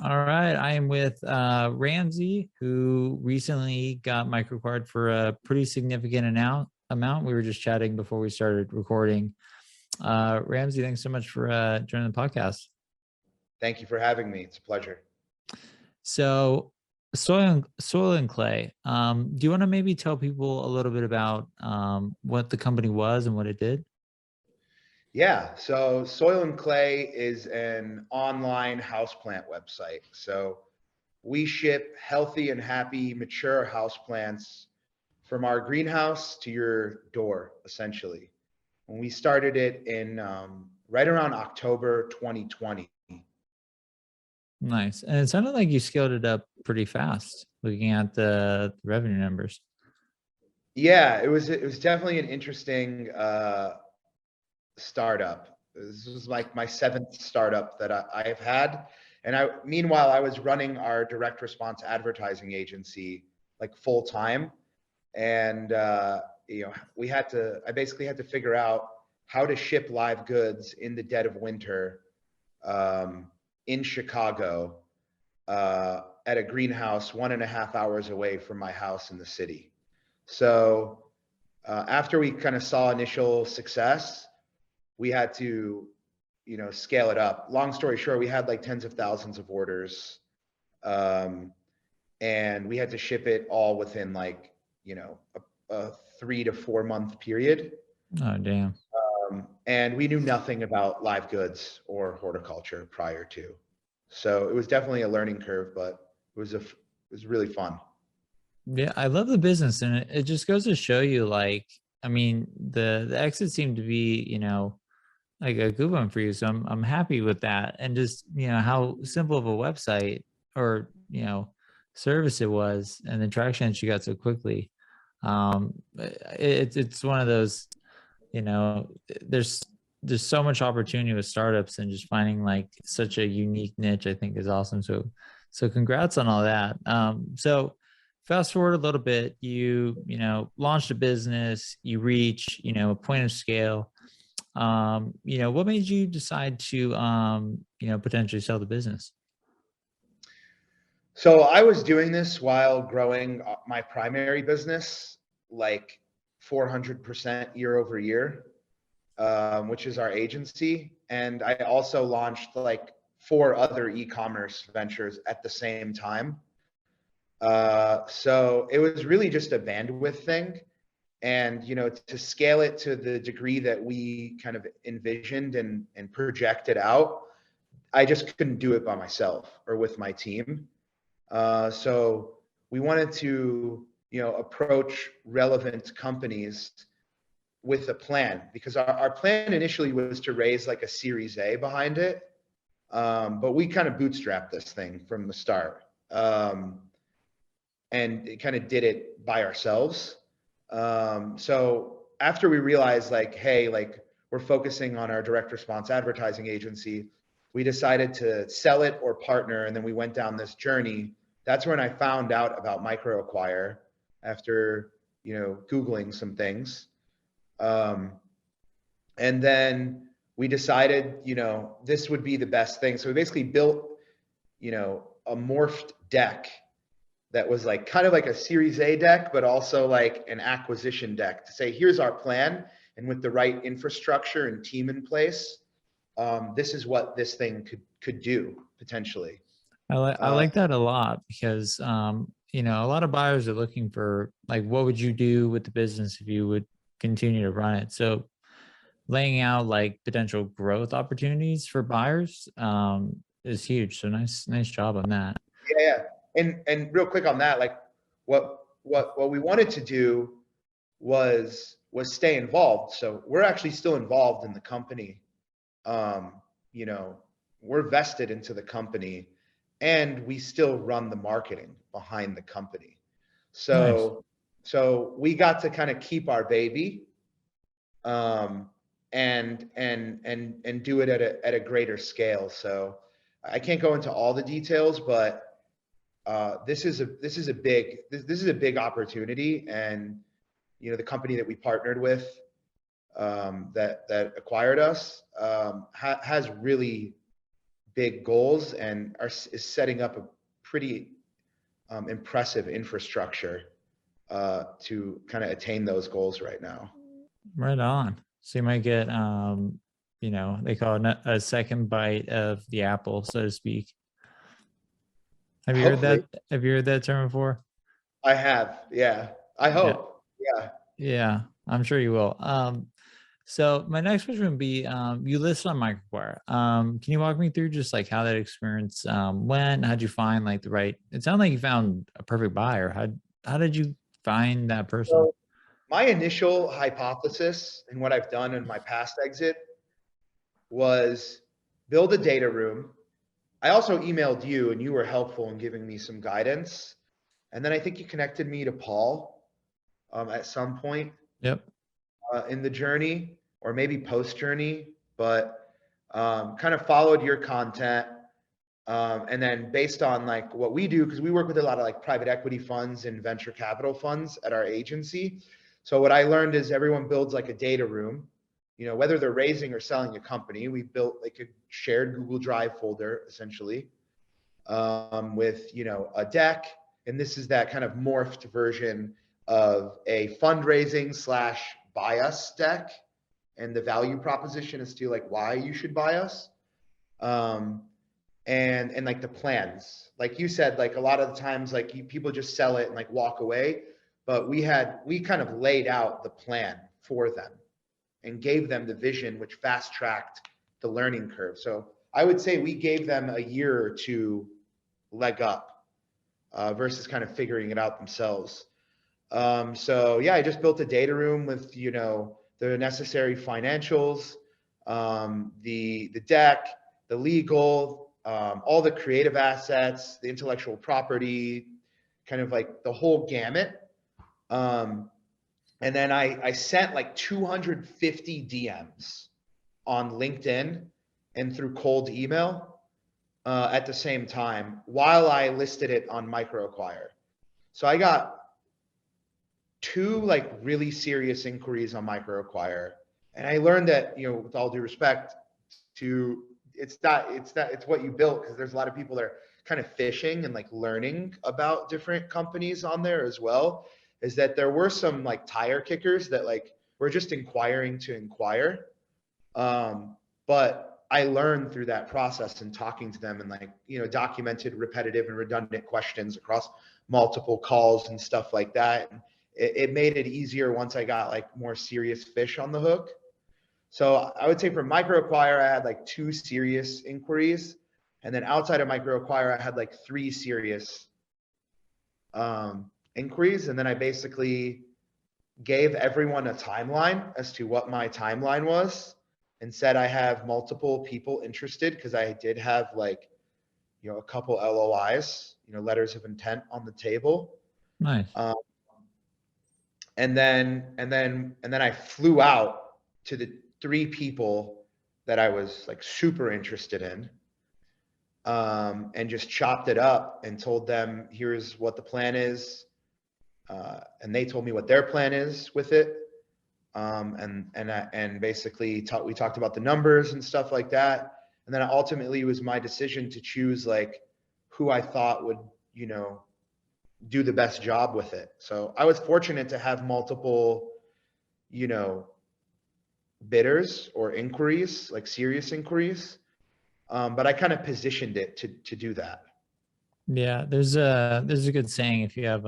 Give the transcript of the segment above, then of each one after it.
All right. I am with Ramsey, who recently got microacquired for a pretty significant amount. We were just chatting before we started recording. Ramsey, thanks so much for joining the podcast. Thank you for having me. It's a pleasure. So, soil and clay. Do you want to maybe tell people a little bit about what the company was and what it did? Yeah, so Soil and Clay is an online houseplant website. So we ship healthy and happy, mature houseplants from our greenhouse to your door, essentially. When we started it in right around October 2020. Nice. And it sounded like you scaled it up pretty fast, looking at the revenue numbers. Yeah, it was definitely an interesting startup. This was like my seventh startup that I have had. And meanwhile, I was running our direct response advertising agency like full time. And, I basically had to figure out how to ship live goods in the dead of winter in Chicago at a greenhouse 1.5 hours away from my house in the city. So after we kind of saw initial success, we had to, scale it up. Long story short, we had like tens of thousands of orders, and we had to ship it all within like, a 3 to 4 month period. Oh, damn. And we knew nothing about live goods or horticulture prior to, so it was definitely a learning curve, but it was really fun. Yeah, I love the business, and it just goes to show you, like, I mean, the exit seemed to be, like a good one for you. So I'm happy with that, and just how simple of a website or service it was, and the traction that you got so quickly. It's one of those, you know, there's so much opportunity with startups, and just finding like such a unique niche, I think, is awesome. So congrats on all that. So fast forward a little bit, launched a business, you reach, a point of scale. What made you decide to potentially sell the business? So I was doing this while growing my primary business like 400% year over year, which is our agency. And I also launched like 4 other e-commerce ventures at the same time. So it was really just a bandwidth thing. And, to scale it to the degree that we kind of envisioned and projected out, I just couldn't do it by myself or with my team. So we wanted to, approach relevant companies with a plan, because our plan initially was to raise like a Series A behind it. But we kind of bootstrapped this thing from the start, and it kind of did it by ourselves. So after we realized like, hey, like we're focusing on our direct response advertising agency, we decided to sell it or partner. And then we went down this journey. That's when I found out about microacquire after, Googling some things. And then we decided, this would be the best thing. So we basically built, a morphed deck that was like kind of like a Series A deck, but also like an acquisition deck to say, here's our plan. And with the right infrastructure and team in place, this is what this thing could do potentially. I like that a lot, because a lot of buyers are looking for, like, what would you do with the business if you would continue to run it? So laying out like potential growth opportunities for buyers is huge. So nice job on that. Yeah. And real quick on that, like what we wanted to do was stay involved. So we're actually still involved in the company. You know, we're vested into the company, and we still run the marketing behind the company. Nice. So we got to kind of keep our baby, and do it at a greater scale. So I can't go into all the details, but this is a big opportunity. And the company that we partnered with, that acquired us, has really big goals and is setting up a pretty impressive infrastructure to kind of attain those goals right now. Right on. So you might get, you know, they call it a second bite of the apple, so to speak. Have you heard Hopefully. that? Have you heard that term before? I have. Yeah. I Yeah. hope. Yeah. Yeah, I'm sure you will. So my next question would be, you listed on Microquire. Can you walk me through just like how that experience went? How'd you find like the right? It sounded like you found a perfect buyer. How did you find that person? So my initial hypothesis and what I've done in my past exit was build a data room. I also emailed you and you were helpful in giving me some guidance. And then I think you connected me to Paul at some point Yep. in the journey, or maybe post journey, but kind of followed your content. And then based on like what we do, because we work with a lot of like private equity funds and venture capital funds at our agency. So what I learned is everyone builds like a data room, you know, whether they're raising or selling a company. We built like a shared Google Drive folder essentially with, you know, a deck. And this is that kind of morphed version of a fundraising slash buy us deck. And the value proposition is to like why you should buy us. And like the plans, like you said, like a lot of the times, like people just sell it and like walk away. But we kind of laid out the plan for them and gave them the vision, which fast tracked the learning curve. So I would say we gave them a year or two leg up versus kind of figuring it out themselves. So yeah, I just built a data room with, you know, the necessary financials, the deck, the legal, all the creative assets, the intellectual property, kind of like the whole gamut. And then I sent like 250 DMs on LinkedIn and through cold email at the same time while I listed it on MicroAcquire. So I got 2 like really serious inquiries on MicroAcquire. And I learned that, you know, with all due respect to it's what you built, because there's a lot of people that are kind of fishing and like learning about different companies on there as well, is that there were some like tire kickers that like were just inquiring to inquire. But I learned through that process and talking to them and like, you know, documented repetitive and redundant questions across multiple calls and stuff like that. And it made it easier once I got like more serious fish on the hook. So I would say for MicroAcquire, I had like 2 serious inquiries. And then outside of MicroAcquire, I had like 3 serious inquiries. And then I basically gave everyone a timeline as to what my timeline was and said I have multiple people interested, because I did have like, you know, a couple LOIs, you know, letters of intent on the table. Nice. And then I flew out to the 3 people that I was like super interested in, and just chopped it up and told them, here's what the plan is. And they told me what their plan is with it. And basically we talked about the numbers and stuff like that. And then ultimately it was my decision to choose like who I thought would, you know, do the best job with it. So I was fortunate to have multiple, you know, bidders or inquiries, like serious inquiries. But I kind of positioned it to do that. Yeah, there's a good saying, if you have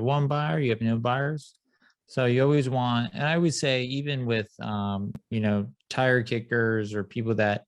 one buyer, you have no buyers. So you always want, and I would say even with you know, tire kickers or people that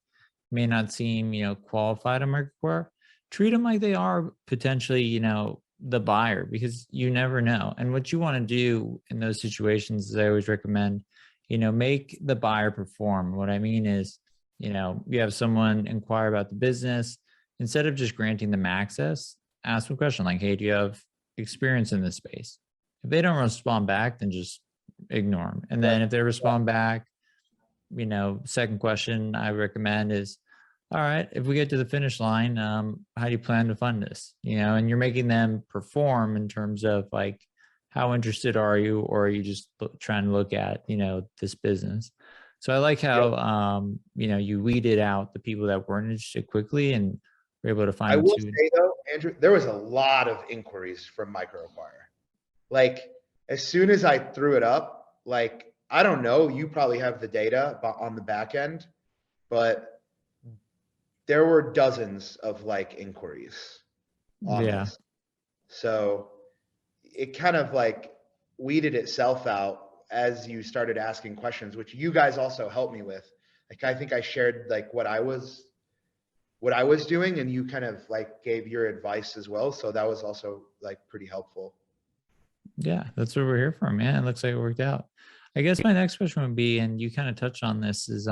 may not seem, you know, qualified in Microquire, treat them like they are potentially, you know, the buyer, because you never know. And what you want to do in those situations is I always recommend, you know, make the buyer perform. What I mean is, you know, you have someone inquire about the business, instead of just granting them access, ask them a question like, hey, do you have experience in this space? If they don't respond back, then just ignore them. And then if they respond back, you know, second question I recommend is, all right, if we get to the finish line, how do you plan to fund this? You know, and you're making them perform in terms of like, how interested are you, or are you just trying to look at, you know, this business? So I like Yep. how, you know, you weeded out the people that weren't interested quickly and were able to I fine will tune. say though, Andrew, there was a lot of inquiries from microacquire. Like as soon as I threw it up, like I don't know, you probably have the data on the back end, but there were dozens of like inquiries on Yeah. this. So it kind of like weeded itself out as you started asking questions, which you guys also helped me with. Like I think I shared like what I was doing and you kind of like gave your advice as well. So that was also like pretty helpful. Yeah, that's what we're here for, man. It looks like it worked out. I guess my next question would be, and you kind of touched on this, is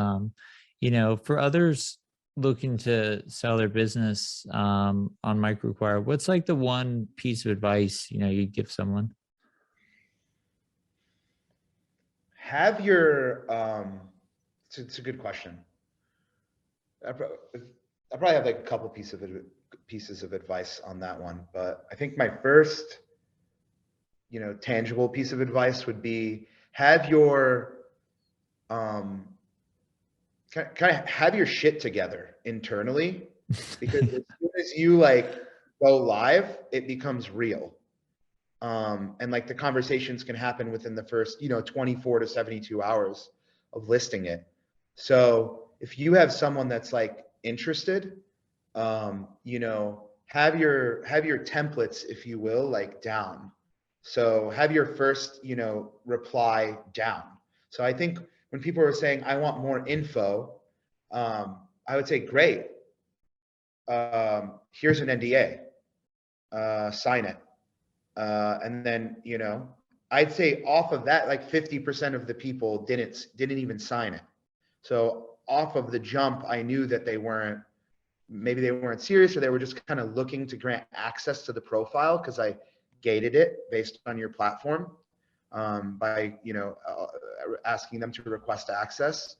you know, for others looking to sell their business on microacquire, what's like the one piece of advice, you know, you'd give someone? Have your it's a good question. I, I probably have like a couple pieces of advice on that one, but I think my first, tangible piece of advice would be have your um kind of have your shit together internally, because as soon as you like go live, it becomes real. And like the conversations can happen within the first 24 to 72 hours of listing it. So if you have someone that's like interested, have your templates, if you will, like down. So have your first reply down. So I think when people are saying I want more info, I would say great, here's an NDA, sign it. And then, I'd say off of that, like 50% of the people didn't even sign it. So off of the jump, I knew that maybe they weren't serious, or they were just kind of looking to grant access to the profile because I gated it based on your platform, by, asking them to request access.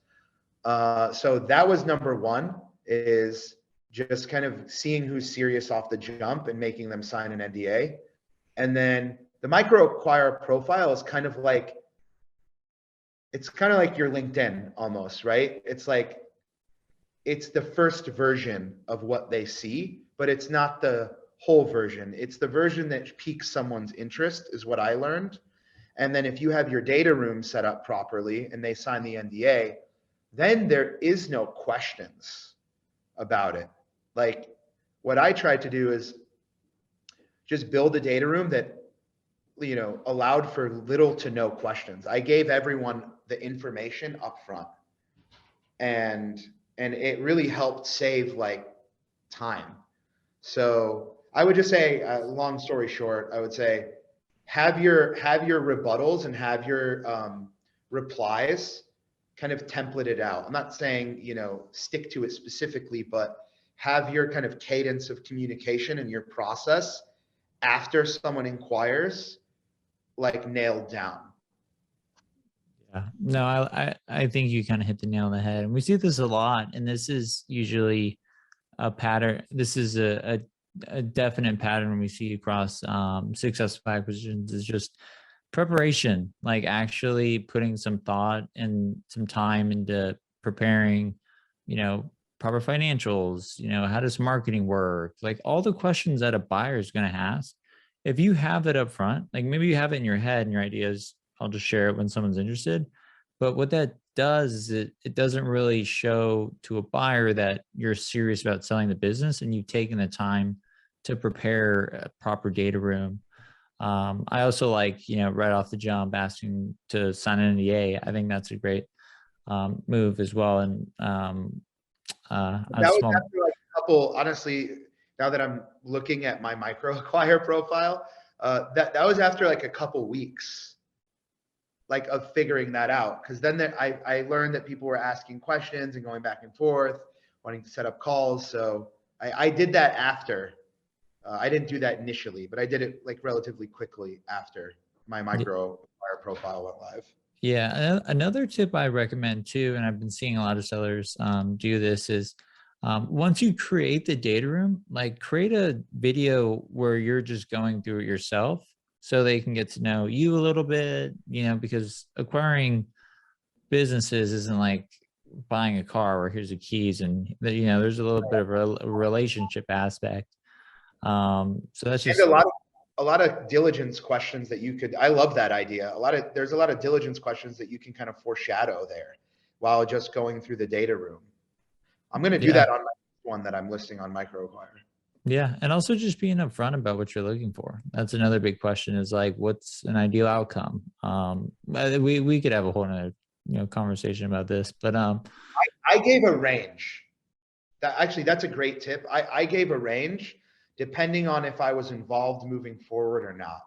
So that was number one, is just kind of seeing who's serious off the jump and making them sign an NDA. And then the microacquire profile is kind of like, it's kind of like your LinkedIn almost, right? It's the first version of what they see, but it's not the whole version. It's the version that piques someone's interest, is what I learned. And then if you have your data room set up properly and they sign the NDA, then there is no questions about it. Like what I tried to do is just build a data room that allowed for little to no questions. I gave everyone the information up front, and it really helped save like time. So I would just say, long story short, I would say have your rebuttals and have your replies kind of templated out. I'm not saying stick to it specifically, but have your kind of cadence of communication and your process after someone inquires like nailed down. Yeah, no, I think you kind of hit the nail on the head, and we see this a lot. And this is usually a pattern. This is a definite pattern we see across successful acquisitions, is just preparation, like actually putting some thought and some time into preparing, you know, proper financials, you know, how does marketing work? Like all the questions that a buyer is going to ask. If you have it up front, like maybe you have it in your head and your ideas, I'll just share it when someone's interested. But what that does is it doesn't really show to a buyer that you're serious about selling the business and you've taken the time to prepare a proper data room. I also like, you know, right off the jump asking to sign an NDA. I think that's a great move as well. And That a was small, after like a couple, honestly, now that I'm looking at my microacquire profile, that was after like a couple weeks, like of figuring that out. Cause then I learned that people were asking questions and going back and forth, wanting to set up calls. So I did that after. I didn't do that initially, but I did it like relatively quickly after my microacquire profile went live. yeah. Another tip I recommend too, and I've been seeing a lot of sellers do this, is once you create the data room, like create a video where you're just going through it yourself so they can get to know you a little bit, you know, because acquiring businesses isn't like buying a car where here's the keys and there's a little bit of a relationship aspect. So that's And just a lot of diligence questions that you could, I love that idea. There's a lot of diligence questions that you can kind of foreshadow there while just going through the data room. I'm going to do yeah. that on my one that I'm listing on MicroAcquire. Yeah, and also just being upfront about what you're looking for. That's another big question is like, what's an ideal outcome? We could have a whole nother, conversation about this, but I gave a range. That's a great tip. I gave a range depending on if I was involved moving forward or not.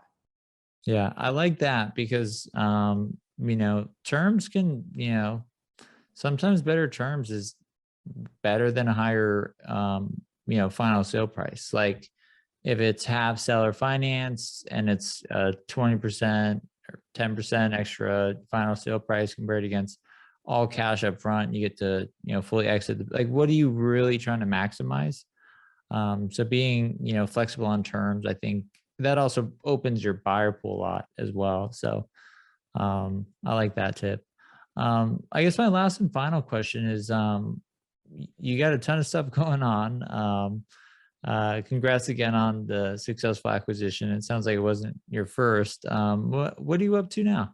yeah, I like that because terms can, sometimes better terms is better than a higher final sale price. Like if it's half seller finance and it's 20% or 10% extra final sale price compared against all cash up front, you get to fully exit like what are you really trying to maximize? So being flexible on terms, I think that also opens your buyer pool a lot as well. So I like that tip. I guess my last and final question is you got a ton of stuff going on. Congrats again on the successful acquisition. It sounds like it wasn't your first. What are you up to now?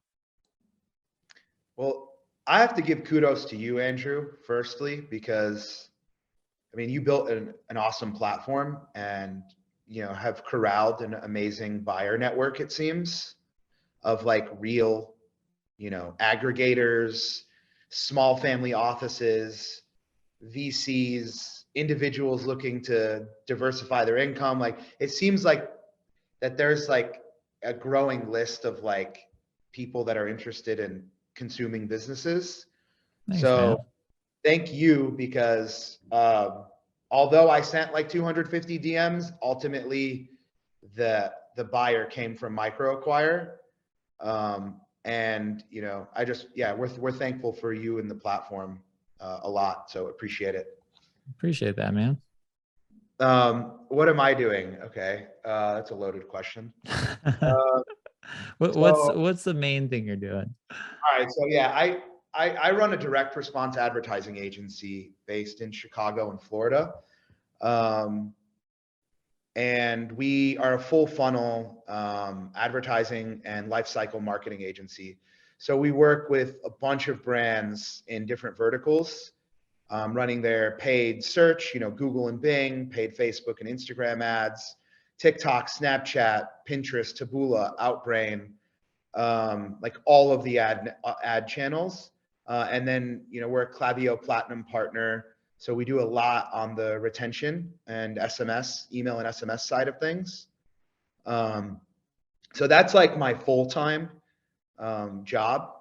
Well, I have to give kudos to you, Andrew, firstly, because I mean, you built an awesome platform and have corralled an amazing buyer network, it seems, of like real, aggregators, small family offices, VCs, individuals looking to diversify their income. Like it seems like that there's like a growing list of like people that are interested in consuming businesses. Thanks, man. So thank you because although I sent like 250 DMs, ultimately the buyer came from MicroAcquire. And we're thankful for you and the platform a lot. So appreciate it. Appreciate that, man. What am I doing? Okay, that's a loaded question. What's the main thing you're doing? All right, so yeah, I run a direct response advertising agency based in Chicago and Florida. And we are a full funnel advertising and lifecycle marketing agency. So we work with a bunch of brands in different verticals, running their paid search, Google and Bing, paid Facebook and Instagram ads, TikTok, Snapchat, Pinterest, Taboola, Outbrain, like all of the ad channels. And then, we're a Klaviyo Platinum partner. So we do a lot on the retention and SMS, email and SMS side of things. So that's like my full-time job.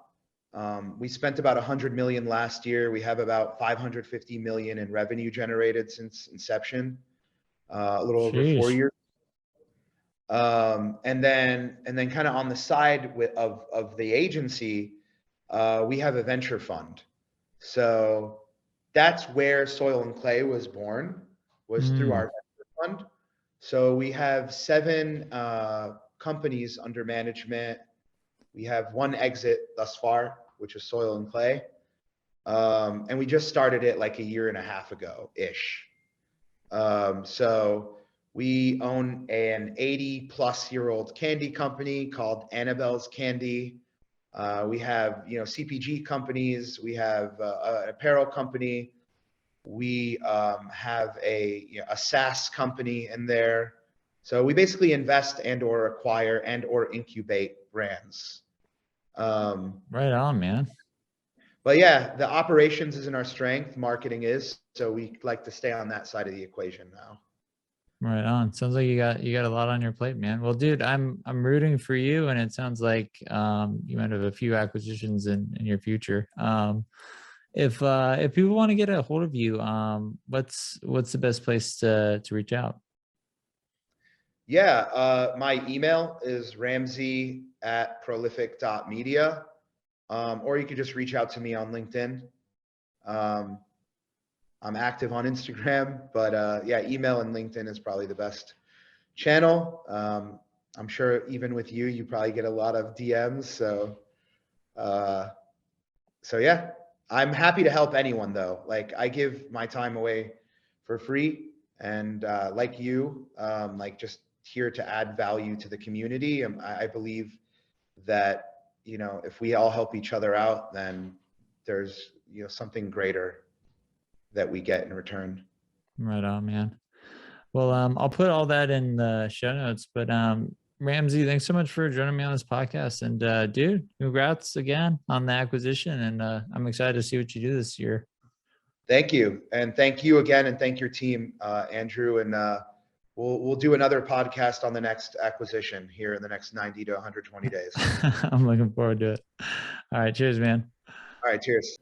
We spent about 100 million last year. We have about 550 million in revenue generated since inception, a little over 4 Sheesh. years. And then kind of on the side of the agency, we have a venture fund. So that's where Soil and Clay was born, was through our venture fund. So we have 7 companies under management. We have 1 exit thus far, which is Soil and Clay. And we just started it like a year and a half ago-ish. So we own an 80-plus-year-old candy company called Annabelle's Candy. We have, CPG companies. We have an apparel company. We have a SaaS company in there. So we basically invest and or acquire and or incubate brands. Right on, man. But yeah, the operations isn't our strength. Marketing is. So we like to stay on that side of the equation now. Right on. Sounds like you got a lot on your plate, man. Well, dude, I'm rooting for you, and it sounds like you might have a few acquisitions in your future. If people want to get a hold of you, what's the best place to reach out? Yeah, my email is ramsey@prolific.media, or you could just reach out to me on LinkedIn. I'm active on Instagram, but yeah, email and LinkedIn is probably the best channel. I'm sure even with you, you probably get a lot of DMs. So So yeah, I'm happy to help anyone though. Like I give my time away for free, and like you, like just here to add value to the community. I believe that, you know, if we all help each other out, then there's, you know, something greater that we get in return. Right on, man. Well, I'll put all that in the show notes, but Ramsey, thanks so much for joining me on this podcast. And dude, congrats again on the acquisition. And I'm excited to see what you do this year. Thank you. And thank you again. And thank your team, Andrew. And we'll do another podcast on the next acquisition here in the next 90 to 120 days. I'm looking forward to it. All right. Cheers, man. All right. Cheers.